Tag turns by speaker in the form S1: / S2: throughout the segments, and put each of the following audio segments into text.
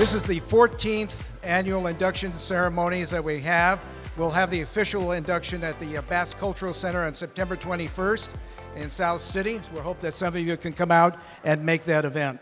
S1: This is the 14th annual induction ceremonies that we have. We'll have the official induction at the Basque Cultural Center on September 21st in South City. We hope that some of you can come out and make that event.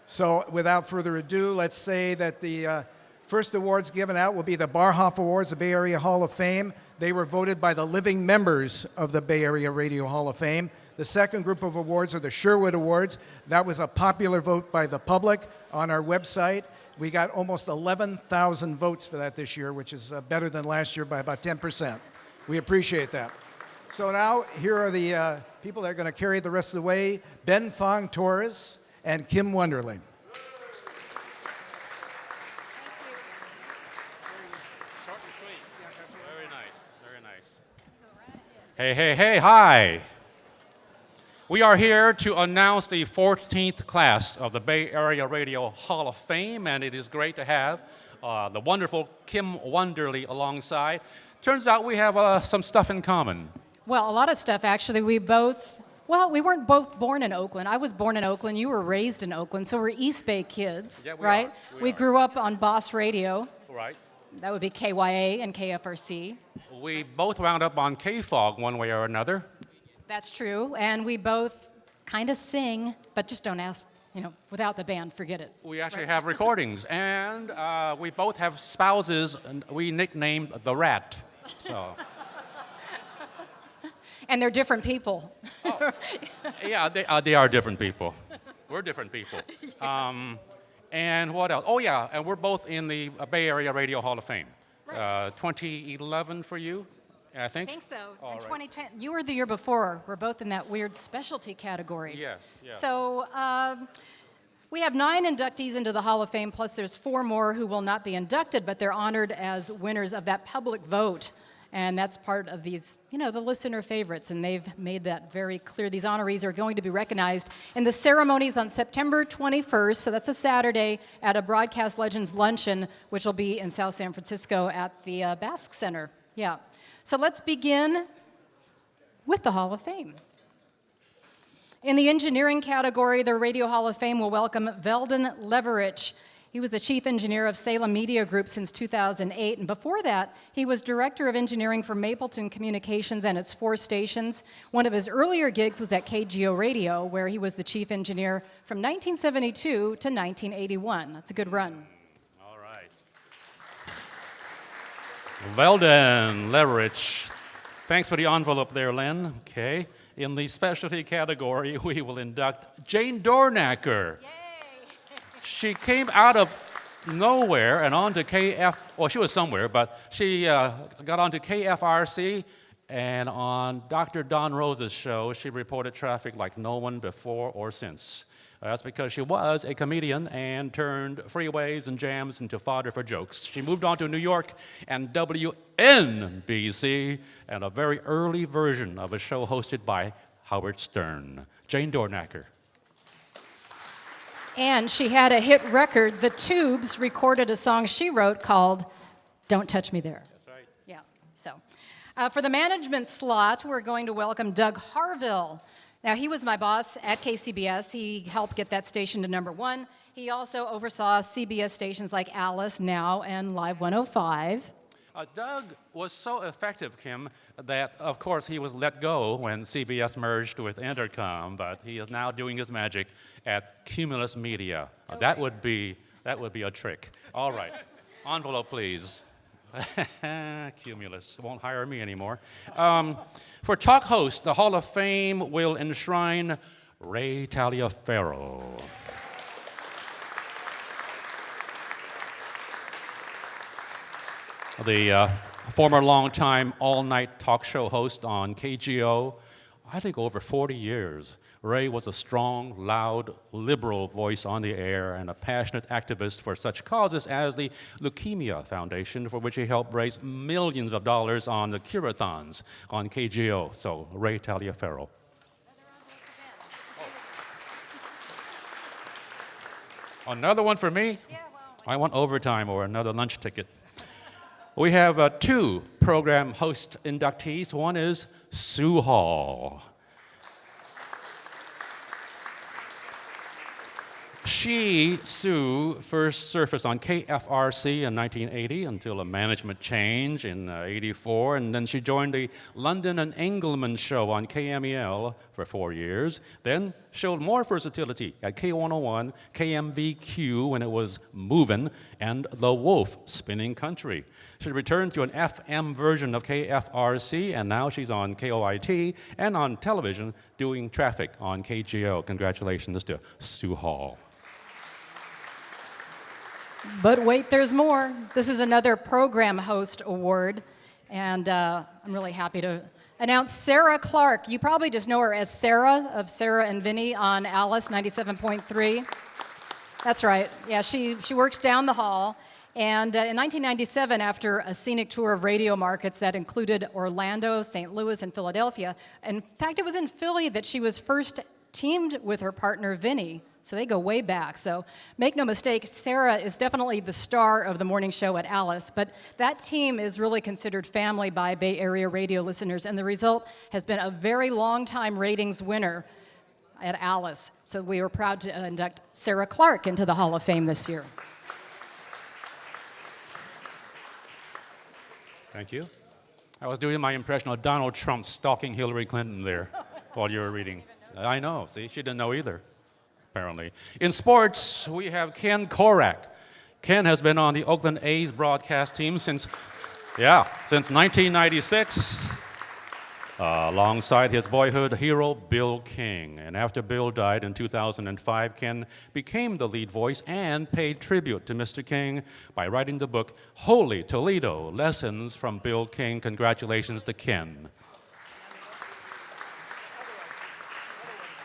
S1: So without further ado, let's say that the first awards given out will be the Barhoff Awards, the Bay Area Hall of Fame. They were voted by the living members of the Bay Area Radio Hall of Fame. The second group of awards are the Sherwood Awards. That was a popular vote by the public on our website. We got almost 11,000 votes for that this year, which is better than last year by about 10%. We appreciate that. So now, here are the people that are going to carry the rest of the way. Ben Thong Torres and Kim Wonderling.
S2: Short and sweet. Very nice, very nice. Hey, hey, hey, hi. We are here to announce the 14th class of the Bay Area Radio Hall of Fame, and it is great to have the wonderful Kim Wonderly alongside. Turns out we have some stuff in common.
S3: Well, a lot of stuff, actually. We weren't both born in Oakland. I was born in Oakland. You were raised in Oakland, so we're East Bay kids,
S2: yeah,
S3: right? We
S2: are.
S3: Grew up on Boss Radio.
S2: Right.
S3: That would be KYA and KFRC.
S2: We both wound up on KFOG one way or another.
S3: That's true, and we both kind of sing, but just don't ask, without the band, forget it.
S2: We actually have recordings, and we both have spouses, and we nicknamed the Rat. So.
S3: And they're different people.
S2: Oh. Yeah, they are different people. We're different people.
S3: Yes.
S2: And what else? Oh, yeah, and we're both in the Bay Area Radio Hall of Fame.
S3: Right.
S2: 2011 for you, I think?
S3: I think so.
S2: All
S3: In
S2: right.
S3: 2010, you were the year before. We're both in that weird specialty category.
S2: Yes, yes.
S3: So we have 9 inductees into the Hall of Fame, plus there's 4 more who will not be inducted, but they're honored as winners of that public vote. And that's part of these, the listener favorites, and they've made that very clear. These honorees are going to be recognized in the ceremonies on September 21st, so that's a Saturday, at a Broadcast Legends Luncheon, which will be in South San Francisco at the Basque Center. Yeah. So let's begin with the Hall of Fame. In the engineering category, the Radio Hall of Fame will welcome Veldon Leverich. He was the chief engineer of Salem Media Group since 2008, and before that, he was director of engineering for Mapleton Communications and its 4 stations. One of his earlier gigs was at KGO Radio, where he was the chief engineer from 1972 to 1981. That's a good run.
S2: All right. Veldon Leverich. Thanks for the envelope there, Len. Okay. In the specialty category, we will induct Jane Dornacker.
S3: Yay!
S2: She came out of nowhere and onto she was somewhere, but she got onto KFRC, and on Dr. Don Rose's show, she reported traffic like no one before or since. That's because she was a comedian and turned freeways and jams into fodder for jokes. She moved on to New York and WNBC, and a very early version of a show hosted by Howard Stern. Jane Dornacker.
S3: And she had a hit record. The Tubes recorded a song she wrote called Don't Touch Me There.
S2: That's right.
S3: Yeah, so. For the management slot, we're going to welcome Doug Harville. Now, he was my boss at KCBS. He helped get that station to #1. He also oversaw CBS stations like Alice, Now, and Live 105.
S2: Doug was so effective, Kim, that, of course, he was let go when CBS merged with Entercom, but he is now doing his magic at Cumulus Media.
S3: Okay.
S2: That would be a trick. All right. Envelope, please. Cumulus won't hire me anymore. For talk host, the Hall of Fame will enshrine Ray Taliaferro. The former longtime all-night talk show host on KGO, I think over 40 years. Ray was a strong, loud, liberal voice on the air and a passionate activist for such causes as the Leukemia Foundation, for which he helped raise millions of dollars on the curathons on KGO. So, Ray Taliaferro. Another one for me?
S3: Yeah, well,
S2: I want overtime or another lunch ticket. We have 2 program host inductees. One is Sue Hall. Sue, first surfaced on KFRC in 1980 until a management change in 84, and then she joined the London and Engelman show on KMEL for 4 years, then showed more versatility at K101, KMVQ when it was movin', and The Wolf, spinning country. She returned to an FM version of KFRC, and now she's on KOIT and on television doing traffic on KGO. Congratulations to Sue Hall.
S3: But wait, there's more. This is another program host award, and I'm really happy to announce Sarah Clark. You probably just know her as Sarah of Sarah and Vinny on Alice 97.3. That's right. Yeah, she works down the hall. And in 1997, after a scenic tour of radio markets that included Orlando, St. Louis, and Philadelphia, in fact, it was in Philly that she was first teamed with her partner, Vinny. So they go way back. So make no mistake, Sarah is definitely the star of the morning show at Alice, but that team is really considered family by Bay Area radio listeners, and the result has been a very long-time ratings winner at Alice. So we were proud to induct Sarah Clark into the Hall of Fame this year.
S2: Thank you. I was doing my impression of Donald Trump stalking Hillary Clinton there while you were reading. I know, see, she didn't know either, apparently. In sports, we have Ken Korach. Ken has been on the Oakland A's broadcast team since 1996, alongside his boyhood hero, Bill King. And after Bill died in 2005, Ken became the lead voice and paid tribute to Mr. King by writing the book, Holy Toledo, Lessons from Bill King. Congratulations to Ken.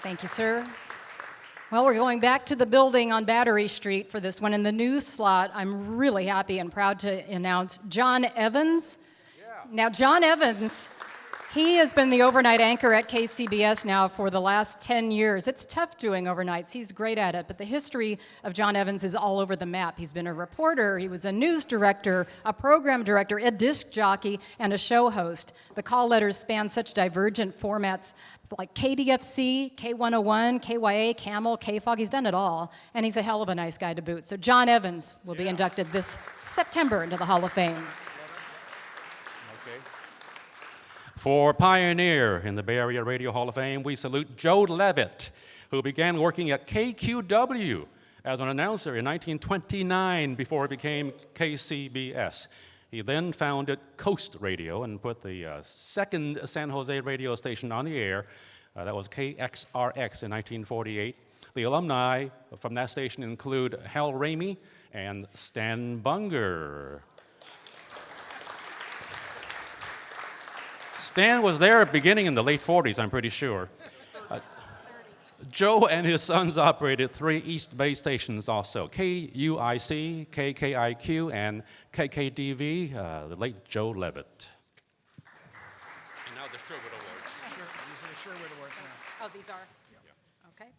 S3: Thank you, sir. Well, we're going back to the building on Battery Street for this one. In the news slot, I'm really happy and proud to announce John Evans. Now, John Evans, he has been the overnight anchor at KCBS now for the last 10 years. It's tough doing overnights. He's great at it, but the history of John Evans is all over the map. He's been a reporter, he was a news director, a program director, a disc jockey, and a show host. The call letters span such divergent formats like KDFC, K101, KYA, Camel, KFOG. He's done it all, and he's a hell of a nice guy to boot. So John Evans will be inducted this September into the Hall of Fame.
S2: For Pioneer in the Bay Area Radio Hall of Fame, we salute Joe Levitt, who began working at KQW as an announcer in 1929 before it became KCBS. He then founded Coast Radio and put the second San Jose radio station on the air. That was KXRX in 1948. The alumni from that station include Hal Ramey and Stan Bunger. Stan was there beginning in the late 40s, I'm pretty sure. Joe and his sons operated 3 East Bay stations also, KUIC, KKIQ, and KKDV, the late Joe Levitt. And now the Sherwood Awards.
S1: These are the Sherwood Awards now.
S3: Oh, these are? Okay.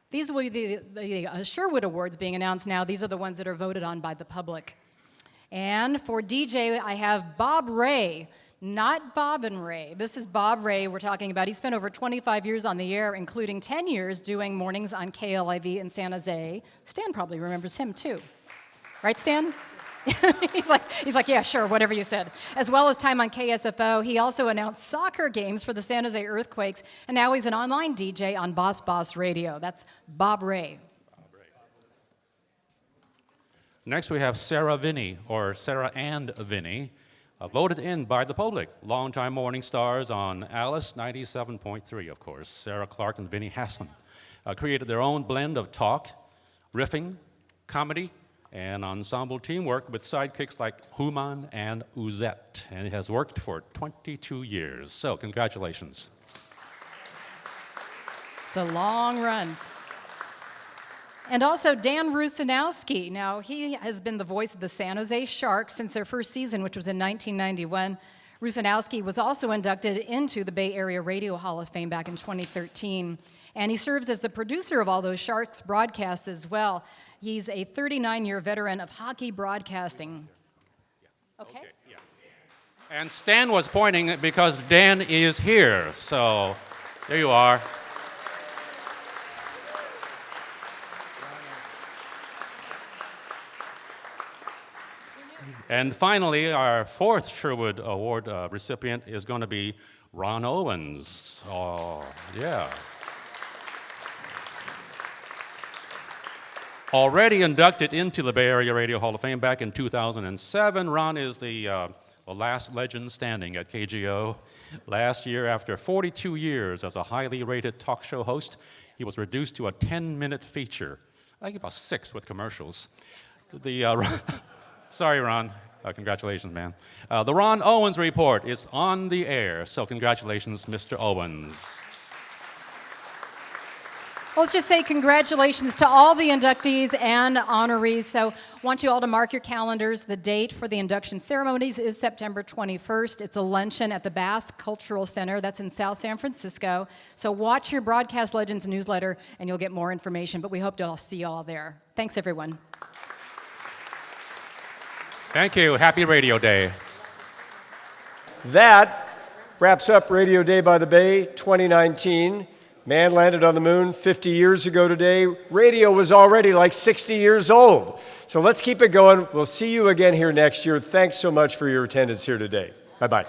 S3: These will be the Sherwood Awards being announced now. These are the ones that are voted on by the public. And for DJ, I have Bob Ray. Not Bob and Ray. This is Bob Ray we're talking about. He spent over 25 years on the air, including 10 years doing mornings on KLIV in San Jose. Stan probably remembers him too. Right, Stan? he's like, yeah, sure, whatever you said. As well as time on KSFO, he also announced soccer games for the San Jose Earthquakes, and now he's an online DJ on Boss Boss Radio. That's Bob Ray.
S2: Next we have Sarah Vinny, or Sarah and Vinny. Voted in by the public, longtime morning stars on Alice 97.3, of course. Sarah Clark and Vinny Hassan created their own blend of talk, riffing, comedy, and ensemble teamwork with sidekicks like Human and Uzette, and it has worked for 22 years. So congratulations.
S3: It's a long run. And also Dan Rusanowsky. Now, he has been the voice of the San Jose Sharks since their first season, which was in 1991. Rusanowsky was also inducted into the Bay Area Radio Hall of Fame back in 2013. And he serves as the producer of all those Sharks broadcasts as well. He's a 39-year veteran of hockey broadcasting. Okay?
S2: Yeah. And Stan was pointing because Dan is here. So there you are. And finally, our fourth Sherwood Award recipient is going to be Ronn Owens. Oh, yeah. Already inducted into the Bay Area Radio Hall of Fame back in 2007, Ronn is the last legend standing at KGO. Last year, after 42 years as a highly rated talk show host, he was reduced to a 10-minute feature. I think about 6 with commercials. Sorry, Ron. Congratulations, man. The Ronn Owens Report is on the air, so congratulations, Mr. Owens.
S3: Well, let's just say congratulations to all the inductees and honorees. So I want you all to mark your calendars. The date for the induction ceremonies is September 21st. It's a luncheon at the Basque Cultural Center. That's in South San Francisco. So watch your Broadcast Legends newsletter, and you'll get more information. But we hope to all see you all there. Thanks, everyone.
S2: Thank you. Happy Radio Day.
S4: That wraps up Radio Day by the Bay 2019. Man landed on the moon 50 years ago today. Radio was already like 60 years old. So let's keep it going. We'll see you again here next year. Thanks so much for your attendance here today. Bye-bye.